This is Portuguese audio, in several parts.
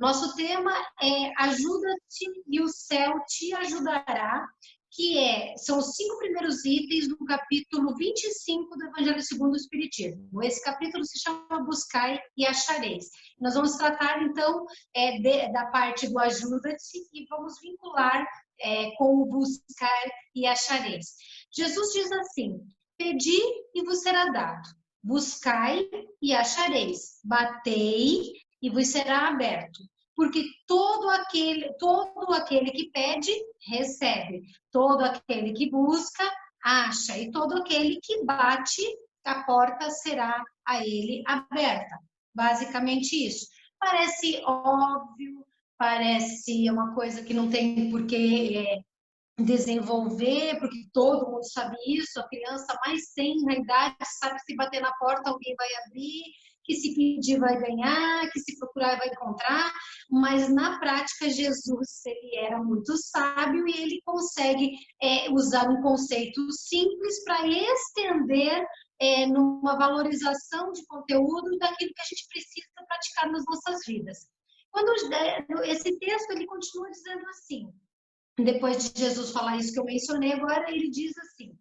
Nosso tema é Ajuda-te e o céu te ajudará, são os 5 primeiros itens do capítulo 25 do Evangelho segundo o Espiritismo. Esse capítulo se chama Buscai e Achareis. Nós vamos tratar, então, da parte do ajuda-te e vamos vincular com o buscar e achareis. Jesus diz assim: pedi e vos será dado, buscai e achareis, batei e vos será aberto. Porque todo aquele que pede, recebe. Todo aquele que busca, acha. E todo aquele que bate, a porta será a ele aberta. Basicamente isso. Parece óbvio, parece uma coisa que não tem por que desenvolver, porque todo mundo sabe isso. A criança mais tenra idade sabe que se bater na porta alguém vai abrir, que se pedir vai ganhar, que se procurar vai encontrar, mas na prática Jesus ele era muito sábio e ele consegue usar um conceito simples para estender numa valorização de conteúdo daquilo que a gente precisa praticar nas nossas vidas. Esse texto ele continua dizendo assim, depois de Jesus falar isso que eu mencionei agora, ele diz assim: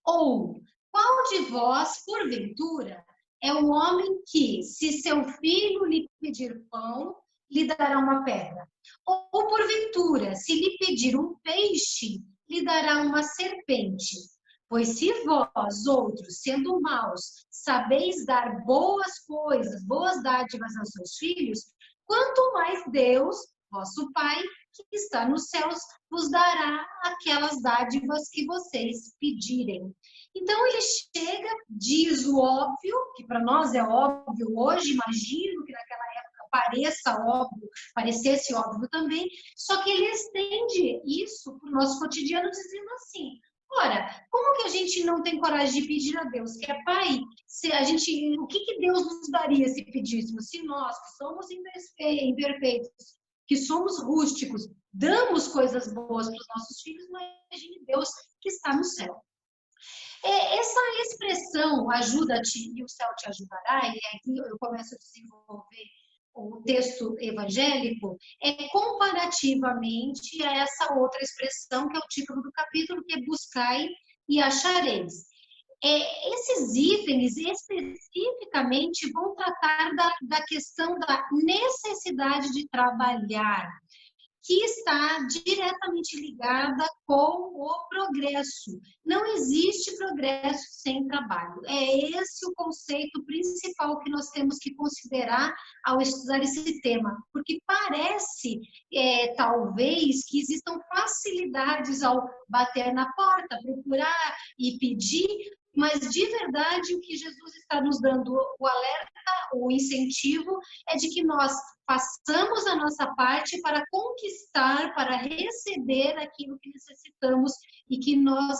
ou qual de vós, porventura, é o homem que, se seu filho lhe pedir pão, lhe dará uma pedra? Ou porventura, se lhe pedir um peixe, lhe dará uma serpente? Pois se vós, outros, sendo maus, sabeis dar boas coisas, boas dádivas aos seus filhos, quanto mais Deus, vosso Pai, que está nos céus, vos dará aquelas dádivas que vocês pedirem. Então ele chega, diz o óbvio, que para nós é óbvio hoje, imagino que naquela época parecesse óbvio também, só que ele estende isso para o nosso cotidiano dizendo assim: ora, como que a gente não tem coragem de pedir a Deus, que é Pai? O que Deus nos daria se pedíssemos? Se nós, que somos imperfeitos, que somos rústicos, damos coisas boas para os nossos filhos, imagine Deus que está no céu. Essa expressão, ajuda-te e o céu te ajudará, e aqui eu começo a desenvolver o texto evangélico, comparativamente a essa outra expressão, que é o título do capítulo, que é buscai e achareis. Esses itens especificamente vão tratar da questão da necessidade de trabalhar, que está diretamente ligada com o progresso. Não existe progresso sem trabalho. É esse o conceito principal que nós temos que considerar ao estudar esse tema, porque parece, talvez, que existam facilidades ao bater na porta, procurar e pedir, mas de verdade o que Jesus está nos dando o alerta, o incentivo, é de que nós façamos a nossa parte para conquistar, para receber aquilo que necessitamos e que nós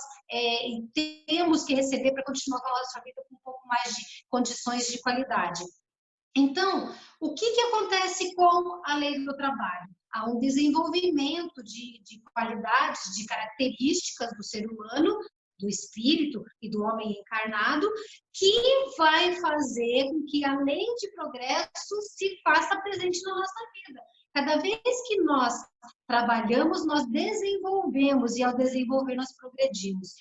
temos que receber para continuar com a nossa vida com um pouco mais de condições de qualidade. Então, o que acontece com a lei do trabalho? Há um desenvolvimento de qualidades, de características do ser humano, do espírito e do homem encarnado, que vai fazer com que a lei de progresso se faça presente na nossa vida. Cada vez que nós trabalhamos, nós desenvolvemos, e ao desenvolver nós progredimos.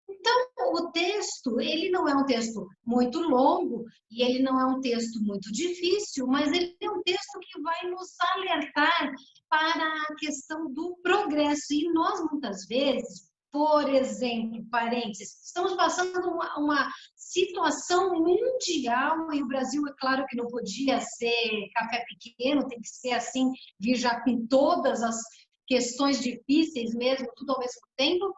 Então, o texto, ele não é um texto muito longo e ele não é um texto muito difícil, mas ele é um texto que vai nos alertar para a questão do progresso. E nós, muitas vezes, por exemplo, parênteses, estamos passando uma situação mundial e o Brasil, é claro que não podia ser café pequeno, tem que ser assim, vir já com todas as questões difíceis mesmo, tudo ao mesmo tempo.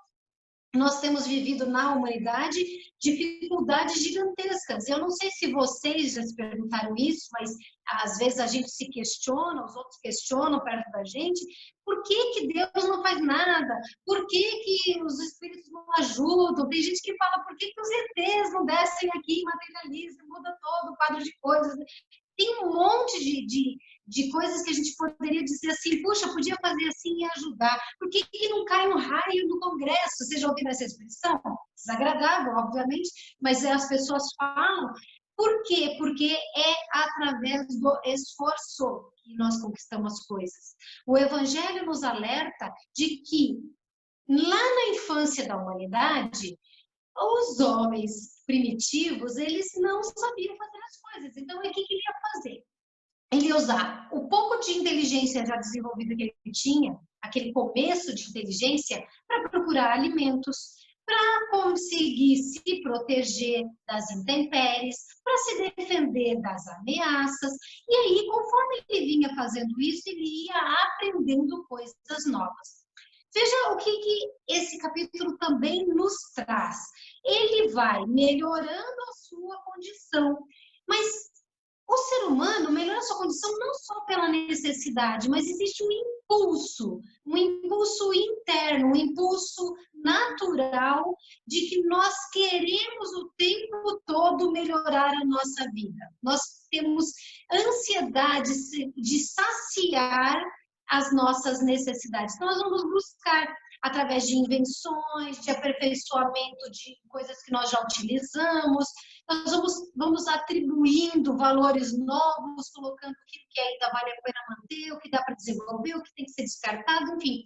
Nós temos vivido na humanidade dificuldades gigantescas. Eu não sei se vocês já se perguntaram isso, mas às vezes a gente se questiona, os outros questionam perto da gente, por que Deus não faz nada? Por que os espíritos não ajudam? Tem gente que fala, por que os ETs não descem aqui, materializam, muda todo o quadro de coisas? Tem um monte de coisas que a gente poderia dizer assim, puxa, podia fazer assim e ajudar. Por que não cai um raio no Congresso? Vocês já ouviram essa expressão? Desagradável, obviamente, mas as pessoas falam. Por quê? Porque é através do esforço que nós conquistamos as coisas. O Evangelho nos alerta de que lá na infância da humanidade, os homens primitivos, eles não sabiam fazer as coisas. Então, o que ele ia fazer? Ele ia usar o pouco de inteligência já desenvolvida que ele tinha, aquele começo de inteligência, para procurar alimentos, para conseguir se proteger das intempéries, para se defender das ameaças. E aí, conforme ele vinha fazendo isso, ele ia aprendendo coisas novas. Veja o que esse capítulo também nos traz. Ele vai melhorando a sua condição, mas o ser humano melhora a sua condição não só pela necessidade, mas existe um impulso interno, um impulso natural de que nós queremos o tempo todo melhorar a nossa vida. Nós temos ansiedade de saciar as nossas necessidades. Então, nós vamos buscar através de invenções, de aperfeiçoamento de coisas que nós já utilizamos. Nós vamos atribuindo valores novos, colocando o que ainda vale a pena manter, o que dá para desenvolver, o que tem que ser descartado, enfim.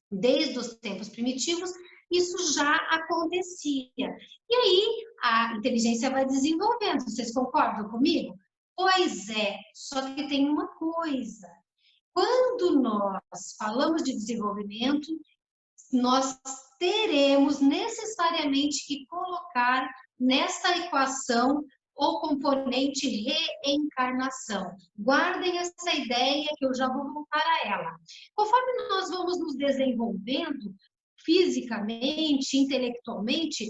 Desde os tempos primitivos, isso já acontecia. E aí, a inteligência vai desenvolvendo. Vocês concordam comigo? Pois é, só que tem uma coisa. Quando nós falamos de desenvolvimento, nós teremos necessariamente que colocar nessa equação o componente reencarnação. Guardem essa ideia que eu já vou voltar a ela. Conforme nós vamos nos desenvolvendo fisicamente, intelectualmente,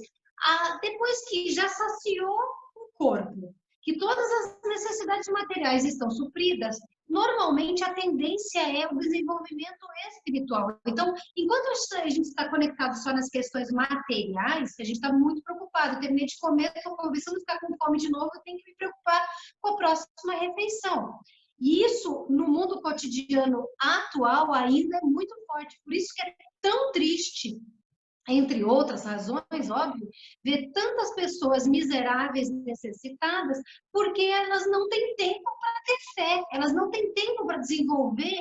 depois que já saciou o corpo, que todas as necessidades materiais estão supridas, normalmente a tendência é o desenvolvimento espiritual. Então, enquanto a gente está conectado só nas questões materiais, que a gente está muito preocupado, terminei de comer, estou começando a ficar com fome de novo, eu tenho que me preocupar com a próxima refeição. E isso, no mundo cotidiano atual, ainda é muito forte. Por isso que é tão triste, entre outras razões, óbvio, ver tantas pessoas miseráveis, necessitadas, porque elas não têm tempo para ter fé, elas não têm tempo para desenvolver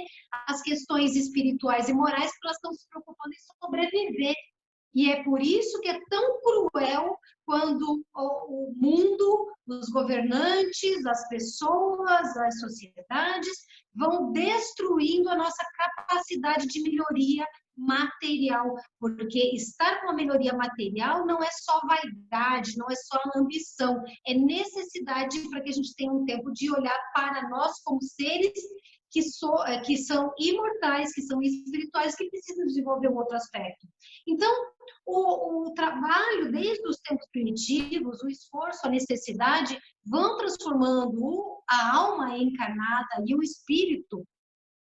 as questões espirituais e morais, porque elas estão se preocupando em sobreviver. E é por isso que é tão cruel quando o mundo, os governantes, as pessoas, as sociedades vão destruindo a nossa capacidade de melhoria material, porque estar com a melhoria material não é só vaidade, não é só ambição, é necessidade para que a gente tenha um tempo de olhar para nós como seres que são imortais, que são espirituais, que precisam desenvolver um outro aspecto. Então, o trabalho, desde os tempos primitivos, o esforço, a necessidade, vão transformando a alma encarnada e o espírito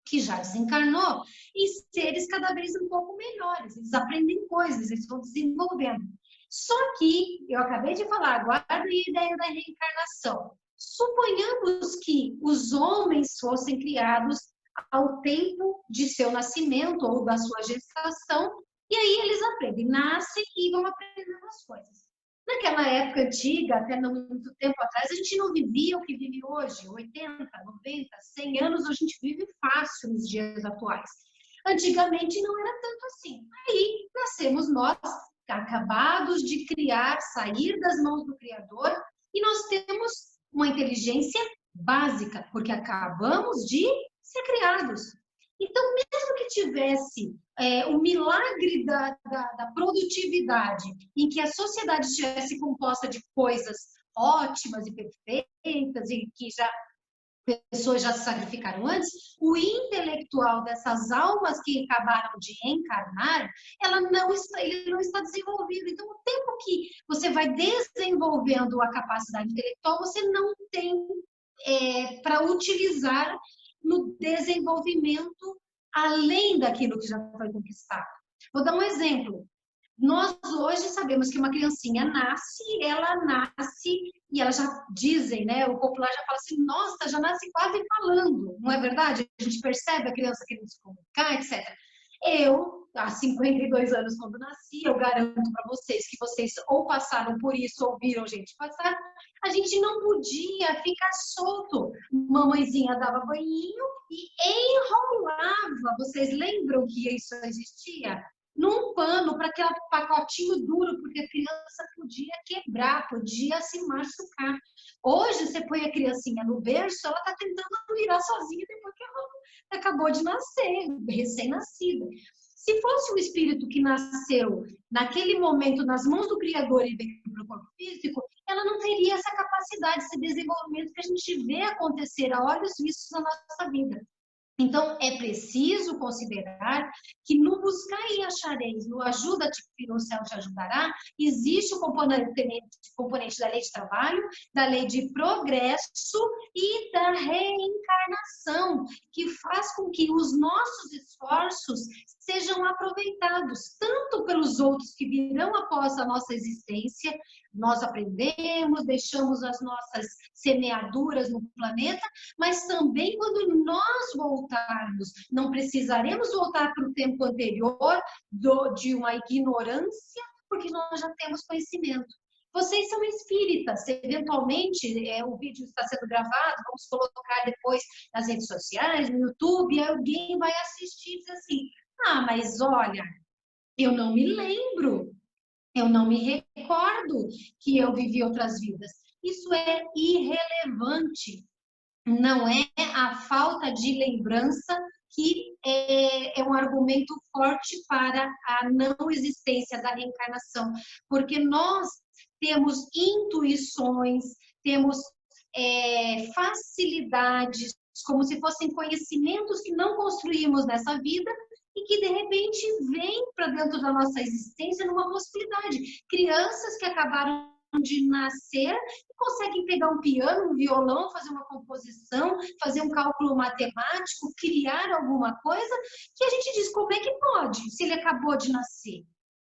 que já desencarnou, em seres cada vez um pouco melhores. Eles aprendem coisas, eles vão desenvolvendo. Só que, eu acabei de falar, guarda a ideia da reencarnação. Suponhamos que os homens fossem criados ao tempo de seu nascimento ou da sua gestação, e aí eles aprendem, nascem e vão aprendendo as coisas. Naquela época antiga, até não muito tempo atrás, a gente não vivia o que vive hoje, 80, 90, 100 anos, a gente vive fácil nos dias atuais. Antigamente não era tanto assim. Aí nascemos nós, acabados de criar, sair das mãos do Criador, e nós temos uma inteligência básica, porque acabamos de ser criados. Então, mesmo que tivesse o milagre da produtividade, em que a sociedade estivesse composta de coisas ótimas e perfeitas, e que pessoas já se sacrificaram antes, o intelectual dessas almas que acabaram de reencarnar, ele não está desenvolvido. Então, o tempo que você vai desenvolvendo a capacidade intelectual, você não tem para utilizar no desenvolvimento além daquilo que já foi conquistado. Vou dar um exemplo. Nós hoje sabemos que uma criancinha ela nasce e ela já dizem, né? O popular já fala assim, nossa, já nasce quase falando, não é verdade? A gente percebe a criança querendo se comunicar, etc. Eu, há 52 anos quando nasci, eu garanto para vocês que vocês ou passaram por isso ou viram gente passar, a gente não podia ficar solto. Mamãezinha dava banhinho e enrolava. Vocês lembram que isso existia? Num pano, para aquele pacotinho duro, porque a criança podia quebrar, podia se machucar. Hoje, você põe a criancinha no berço, ela está tentando virar sozinha depois que ela acabou de nascer, recém-nascida. Se fosse o espírito que nasceu naquele momento nas mãos do Criador e veio para o corpo físico, ela não teria essa capacidade, esse desenvolvimento que a gente vê acontecer a olhos vistos na nossa vida. Então, é preciso considerar que no buscar e achareis, no ajuda-te que no céu te ajudará, existe o componente da lei de trabalho, da lei de progresso e da reencarnação, que faz com que os nossos esforços sejam aproveitados, tanto pelos outros que virão após a nossa existência. Nós aprendemos, deixamos as nossas semeaduras no planeta, mas também quando nós voltarmos, não precisaremos voltar para o tempo anterior de uma ignorância, porque nós já temos conhecimento. Vocês são espíritas, eventualmente o vídeo está sendo gravado, vamos colocar depois nas redes sociais, no YouTube, e alguém vai assistir e diz assim, mas olha, eu não me lembro, eu não me recordo que eu vivi outras vidas. Isso é irrelevante. Não é a falta de lembrança que é um argumento forte para a não existência da reencarnação, porque nós temos intuições, temos facilidades, como se fossem conhecimentos que não construímos nessa vida e que, de repente, vêm para dentro da nossa existência numa possibilidade. Crianças que acabaram de nascer e conseguem pegar um piano, um violão, fazer uma composição, fazer um cálculo matemático, criar alguma coisa, que a gente diz, como é que pode, se ele acabou de nascer?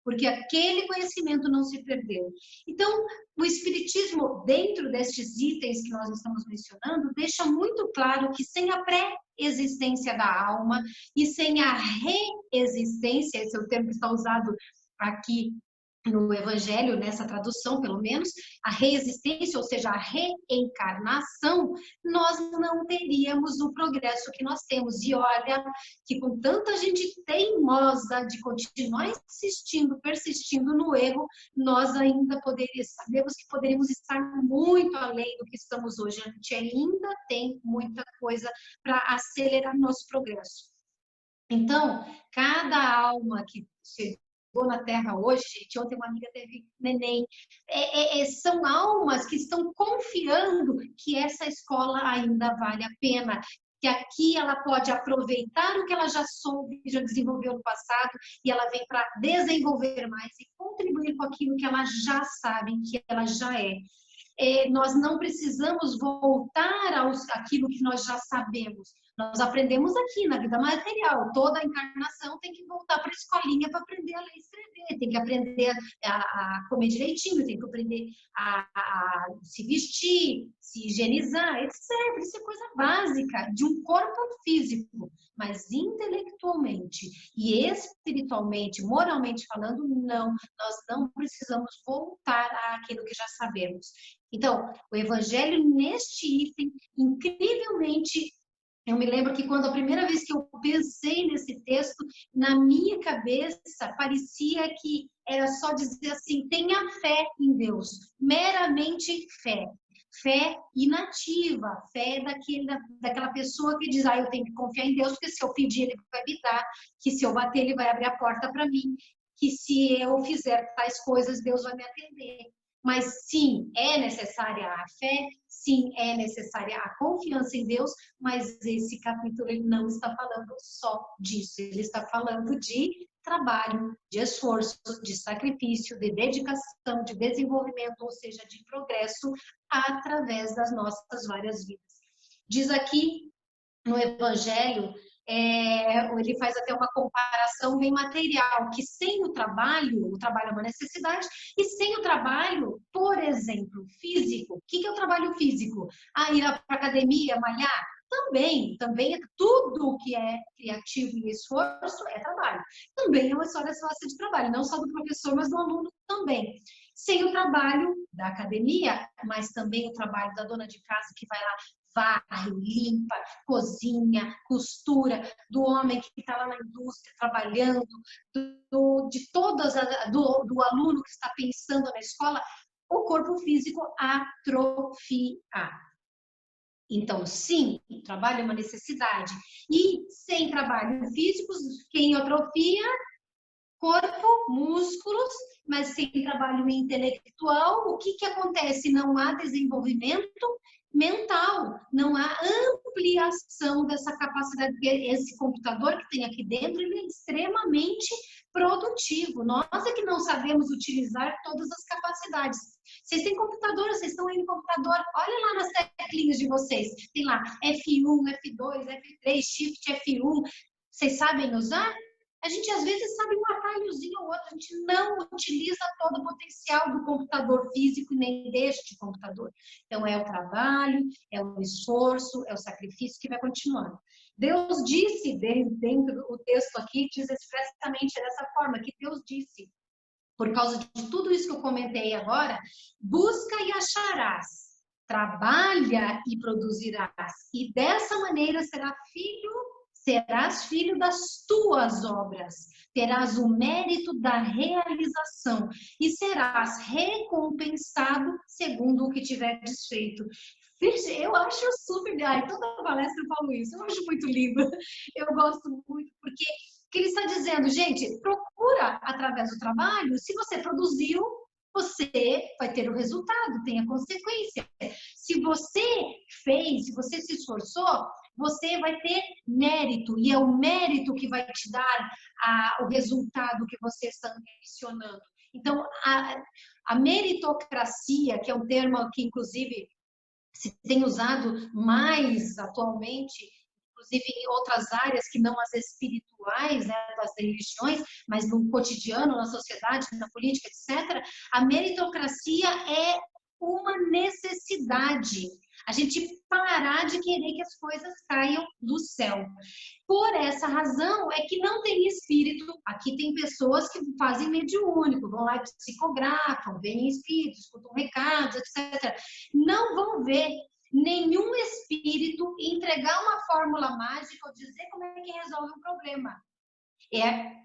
Porque aquele conhecimento não se perdeu. Então, o Espiritismo, dentro destes itens que nós estamos mencionando, deixa muito claro que sem a pré-existência da alma e sem a reexistência, esse é o termo que está usado aqui no Evangelho, nessa tradução, pelo menos, a reexistência, ou seja, a reencarnação, nós não teríamos o progresso que nós temos. E olha que com tanta gente teimosa de continuar insistindo, persistindo no erro, nós ainda sabemos que poderíamos estar muito além do que estamos hoje. A gente ainda tem muita coisa para acelerar nosso progresso. Então, cada alma que chegou na Terra hoje, gente, ontem uma amiga teve neném, são almas que estão confiando que essa escola ainda vale a pena, que aqui ela pode aproveitar o que ela já soube, já desenvolveu no passado, e ela vem para desenvolver mais e contribuir com aquilo que ela já sabe, que ela já é. Nós não precisamos voltar àquilo que nós já sabemos. Nós aprendemos aqui na vida material. Toda a encarnação tem que voltar para a escolinha para aprender a ler e escrever, tem que aprender a comer direitinho, tem que aprender a se vestir, se higienizar, etc. Isso é coisa básica de um corpo físico, mas intelectualmente e espiritualmente, moralmente falando, não. Nós não precisamos voltar àquilo que já sabemos. Então, o Evangelho, neste item, incrivelmente, eu me lembro que quando a primeira vez que eu pensei nesse texto, na minha cabeça, parecia que era só dizer assim, tenha fé em Deus, meramente fé. Fé inativa, fé daquela pessoa que diz, eu tenho que confiar em Deus, porque se eu pedir, Ele vai me dar, que se eu bater, Ele vai abrir a porta para mim, que se eu fizer tais coisas, Deus vai me atender. Mas sim, é necessária a fé, sim, é necessária a confiança em Deus, mas esse capítulo ele não está falando só disso, ele está falando de trabalho, de esforço, de sacrifício, de dedicação, de desenvolvimento, ou seja, de progresso através das nossas várias vidas. Diz aqui no Evangelho, ele faz até uma comparação bem material, que sem o trabalho é uma necessidade, e sem o trabalho, por exemplo, físico, o que é o trabalho físico? Ir para a academia, malhar? também tudo que é criativo e esforço é trabalho. Também é uma história sócia de trabalho, não só do professor, mas do aluno também. Sem o trabalho da academia, mas também o trabalho da dona de casa que vai lá, varre, limpa, cozinha, costura, do homem que está lá na indústria trabalhando, do aluno que está pensando na escola, o corpo físico atrofia. Então, sim, o trabalho é uma necessidade. E sem trabalho físico, quem atrofia? Corpo, músculos, mas sem trabalho intelectual, o que acontece? Não há desenvolvimento mental, não há ampliação dessa capacidade. Esse computador que tem aqui dentro, ele é extremamente produtivo. Nós é que não sabemos utilizar todas as capacidades. Vocês têm computador, vocês estão aí no computador, olha lá nas teclinhas de vocês, tem lá F1, F2, F3, Shift, F1, vocês sabem usar? A gente às vezes sabe um atalhozinho ou outro, a gente não utiliza todo o potencial do computador físico e nem deste computador. Então é o trabalho, é o esforço, é o sacrifício que vai continuando. Deus disse, dentro do texto aqui, diz expressamente dessa forma, que Deus disse, por causa de tudo isso que eu comentei agora, busca e acharás, trabalha e produzirás, e dessa maneira serás filho das tuas obras, terás o mérito da realização e serás recompensado segundo o que tiveres feito. Eu acho super, toda palestra eu falo isso, eu acho muito lindo, eu gosto muito, porque que ele está dizendo, gente, procura através do trabalho, se você produziu, você vai ter o resultado, tem a consequência. Se você fez, se você se esforçou, você vai ter mérito, e é o mérito que vai te dar o resultado que você está ambicionando. Então, a meritocracia, que é um termo que, inclusive, se tem usado mais atualmente, inclusive em outras áreas que não as espirituais, né, das religiões, mas no cotidiano, na sociedade, na política, etc., a meritocracia é uma necessidade. A gente parar de querer que as coisas caiam do céu. Por essa razão é que não tem espírito. Aqui tem pessoas que fazem mediúnico, vão lá e psicografam, veem espíritos, escutam recados, etc. Não vão ver nenhum espírito entregar uma fórmula mágica ou dizer como é que resolve um problema.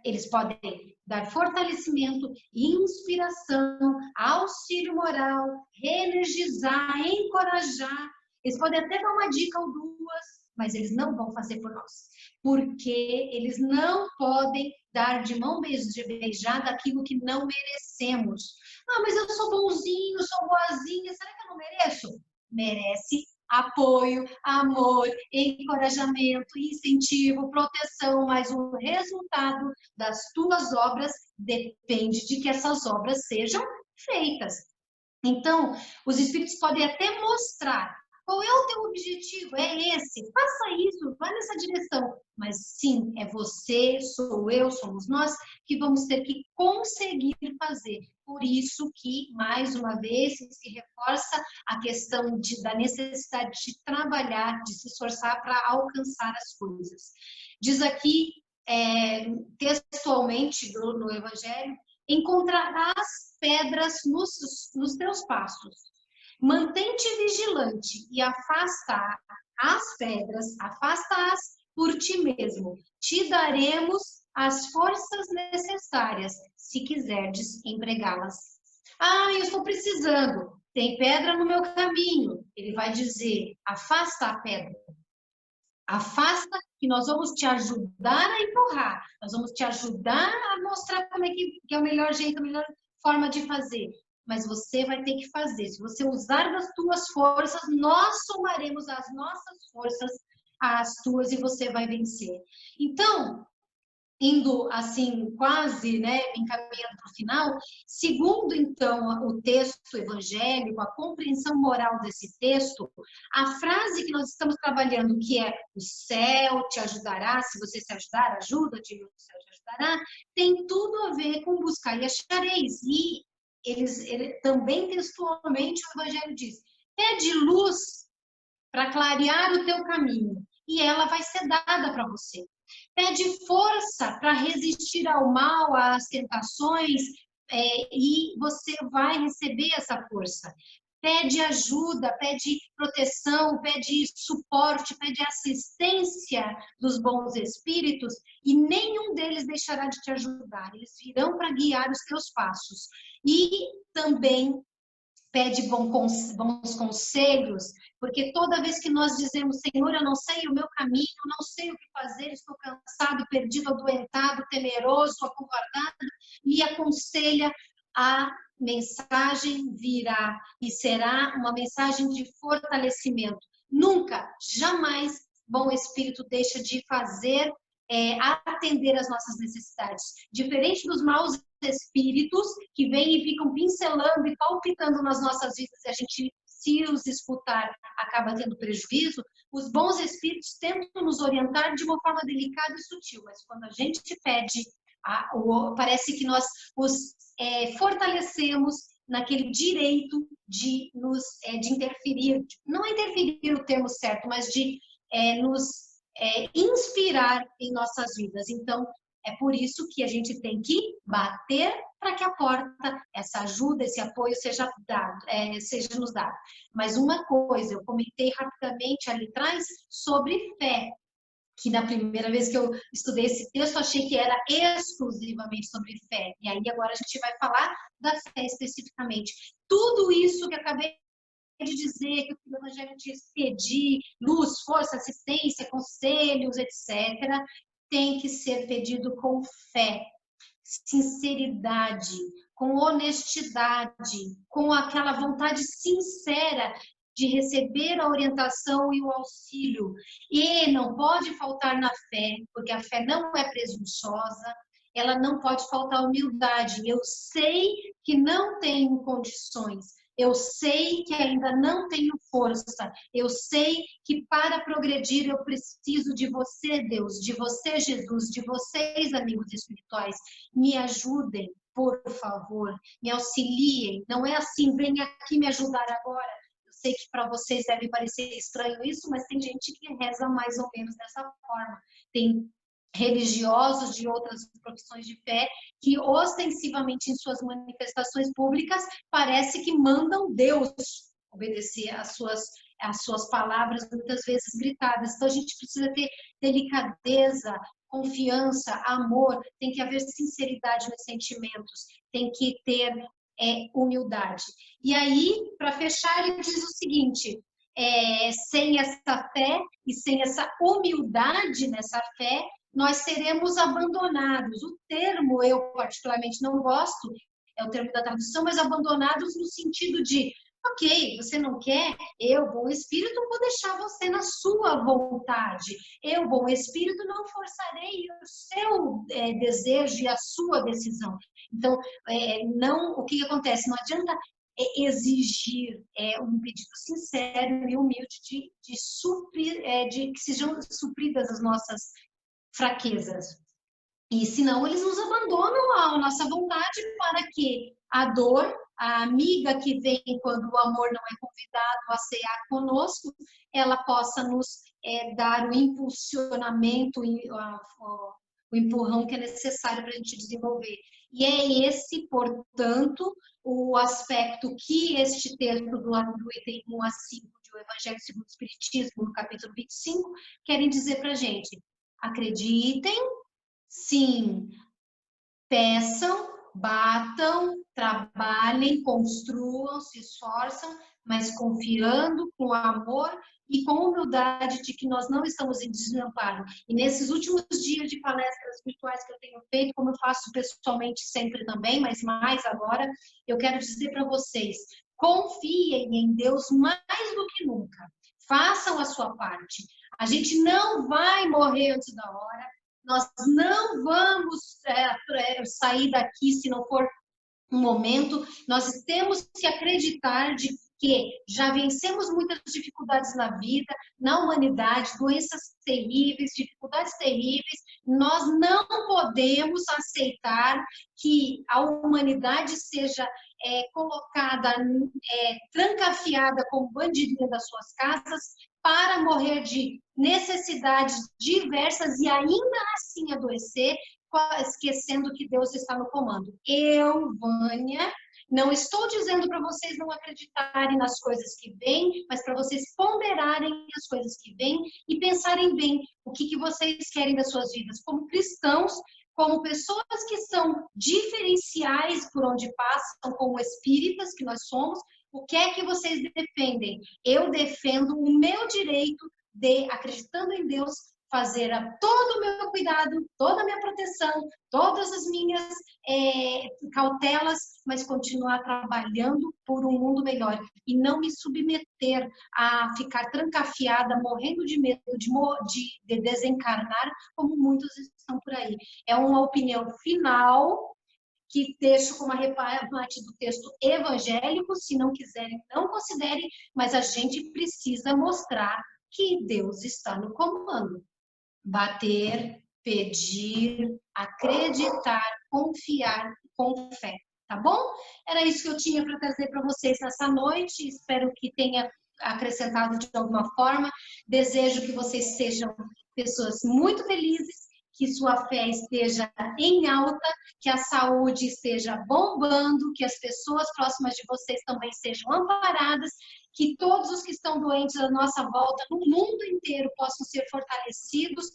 Eles podem dar fortalecimento, inspiração, auxílio moral, reenergizar, encorajar. Eles podem até dar uma dica ou duas, mas eles não vão fazer por nós. Porque eles não podem dar de mão beijada aquilo que não merecemos. Ah, mas eu sou bonzinho, sou boazinha, será que eu não mereço? Merece apoio, amor, encorajamento, incentivo, proteção, mas o resultado das tuas obras depende de que essas obras sejam feitas. Então, os espíritos podem até mostrar qual é o teu objetivo, é esse, faça isso, vá nessa direção. Mas sim, é você, sou eu, somos nós que vamos ter que conseguir fazer. Por isso que, mais uma vez, se reforça a questão da necessidade de trabalhar, de se esforçar para alcançar as coisas. Diz aqui, textualmente no Evangelho, encontrarás pedras nos teus passos. Mantém-te vigilante e afasta as pedras, afasta-as por ti mesmo. Te daremos as forças necessárias, se quiserdes empregá-las. Ah, eu estou precisando. Tem pedra no meu caminho. Ele vai dizer, afasta a pedra. Afasta que nós vamos te ajudar a empurrar. Nós vamos te ajudar a mostrar como é que é o melhor jeito, a melhor forma de fazer. Mas você vai ter que fazer. Se você usar das tuas forças, nós somaremos as nossas forças às tuas e você vai vencer. Então, indo assim, quase, né, encaminhando para o final, segundo, então, o texto evangélico, a compreensão moral desse texto, a frase que nós estamos trabalhando, que é o céu te ajudará, se você se ajudar, ajuda-te, o céu te ajudará, tem tudo a ver com buscar e achareis. E ele também textualmente o evangelho diz, pede luz para clarear o teu caminho, e ela vai ser dada para você. Pede força para resistir ao mal, às tentações, e você vai receber essa força. Pede ajuda, pede proteção, pede suporte, pede assistência dos bons espíritos, e nenhum deles deixará de te ajudar. Eles virão para guiar os teus passos. E também pede bons conselhos, porque toda vez que nós dizemos, Senhor, eu não sei o meu caminho, não sei o que fazer, estou cansado, perdido, adoentado, temeroso, acovardado, e aconselha, a mensagem virá e será uma mensagem de fortalecimento. Nunca, jamais, bom espírito deixa de fazer, atender as nossas necessidades. Diferente dos maus espíritos que vêm e ficam pincelando e palpitando nas nossas vidas, e a gente, se os escutar, acaba tendo prejuízo, os bons espíritos tentam nos orientar de uma forma delicada e sutil, mas quando a gente pede, parece que nós os fortalecemos naquele direito de nos de interferir, não interferir o termo certo, mas de nos inspirar em nossas vidas. Então, é por isso que a gente tem que bater para que a porta, essa ajuda, esse apoio seja nos dado. Mas uma coisa, eu comentei rapidamente ali atrás sobre fé, que na primeira vez que eu estudei esse texto, achei que era exclusivamente sobre fé. E aí agora a gente vai falar da fé especificamente. Tudo isso que eu acabei de dizer, que o Evangelho diz pedir, luz, força, assistência, conselhos, etc., tem que ser pedido com fé, sinceridade, com honestidade, com aquela vontade sincera de receber a orientação e o auxílio. E não pode faltar na fé, porque a fé não é presunçosa, ela não pode faltar humildade. Eu sei que não tenho condições, eu sei que ainda não tenho força, eu sei que para progredir eu preciso de você, Deus, de você, Jesus, de vocês, amigos espirituais. Me ajudem, por favor, me auxiliem. Não é assim, venha aqui me ajudar agora. Eu sei que para vocês deve parecer estranho isso, mas tem gente que reza mais ou menos dessa forma. Tem religiosos de outras profissões de fé que ostensivamente em suas manifestações públicas parece que mandam Deus obedecer às suas palavras, muitas vezes gritadas. Então a gente precisa ter delicadeza, confiança, amor, tem que haver sinceridade nos sentimentos, tem que ter humildade. E aí, para fechar, ele diz o seguinte: sem essa fé e sem essa humildade nessa fé, nós seremos abandonados. O termo eu particularmente não gosto, é o termo da tradução, mas abandonados no sentido de, ok, você não quer, eu, bom espírito, vou deixar você na sua vontade. Eu, bom espírito, não forçarei o seu desejo e a sua decisão. Então, não, o que acontece? Não adianta exigir um pedido sincero e humilde de suprir, de que sejam supridas as nossas fraquezas. E senão eles nos abandonam à nossa vontade para que a dor, a amiga que vem quando o amor não é convidado a cear conosco, ela possa nos dar o impulsionamento, o empurrão que é necessário para a gente desenvolver. E é esse, portanto, o aspecto que este texto do item 1 a 5 do Evangelho segundo o Espiritismo, no capítulo 25, querem dizer para a gente. Acreditem, sim, peçam, batam, trabalhem, construam, se esforçam, mas confiando com amor e com humildade de que nós não estamos em desamparo. E nesses últimos dias de palestras virtuais que eu tenho feito, como eu faço pessoalmente sempre também, mas mais agora, eu quero dizer para vocês, confiem em Deus mais do que nunca. Façam a sua parte. A gente não vai morrer antes da hora, nós não vamos sair daqui se não for um momento, nós temos que acreditar de que já vencemos muitas dificuldades na vida, na humanidade, doenças terríveis, dificuldades terríveis, nós não podemos aceitar que a humanidade seja colocada, trancafiada como bandidinha das suas casas, para morrer de necessidades diversas e ainda assim adoecer, esquecendo que Deus está no comando. Eu, Vânia, não estou dizendo para vocês não acreditarem nas coisas que vêm, mas para vocês ponderarem as coisas que vêm e pensarem bem o que vocês querem das suas vidas como cristãos, como pessoas que são diferenciais por onde passam, como espíritas que nós somos. O que é que vocês defendem? Eu defendo o meu direito de, acreditando em Deus, fazer todo o meu cuidado, toda a minha proteção, todas as minhas cautelas, mas continuar trabalhando por um mundo melhor e não me submeter a ficar trancafiada, morrendo de medo de desencarnar, como muitos estão por aí. É uma opinião final que deixo como arrepate do texto evangélico, se não quiserem, não considerem, mas a gente precisa mostrar que Deus está no comando. Bater, pedir, acreditar, confiar com fé, tá bom? Era isso que eu tinha para trazer para vocês nessa noite, espero que tenha acrescentado de alguma forma. Desejo que vocês sejam pessoas muito felizes, que sua fé esteja em alta, que a saúde esteja bombando, que as pessoas próximas de vocês também sejam amparadas, que todos os que estão doentes à nossa volta, no mundo inteiro, possam ser fortalecidos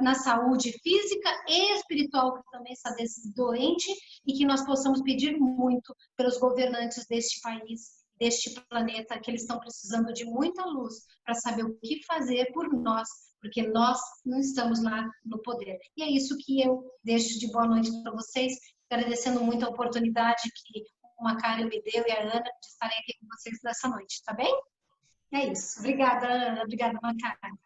na saúde física e espiritual, que também está doente, e que nós possamos pedir muito pelos governantes deste país, deste planeta, que eles estão precisando de muita luz para saber o que fazer por nós, porque nós não estamos lá no poder. E é isso que eu deixo de boa noite para vocês, agradecendo muito a oportunidade que o Macário me deu e a Ana de estarem aqui com vocês nessa noite, tá bem? É isso. Obrigada, Ana. Obrigada, Macário.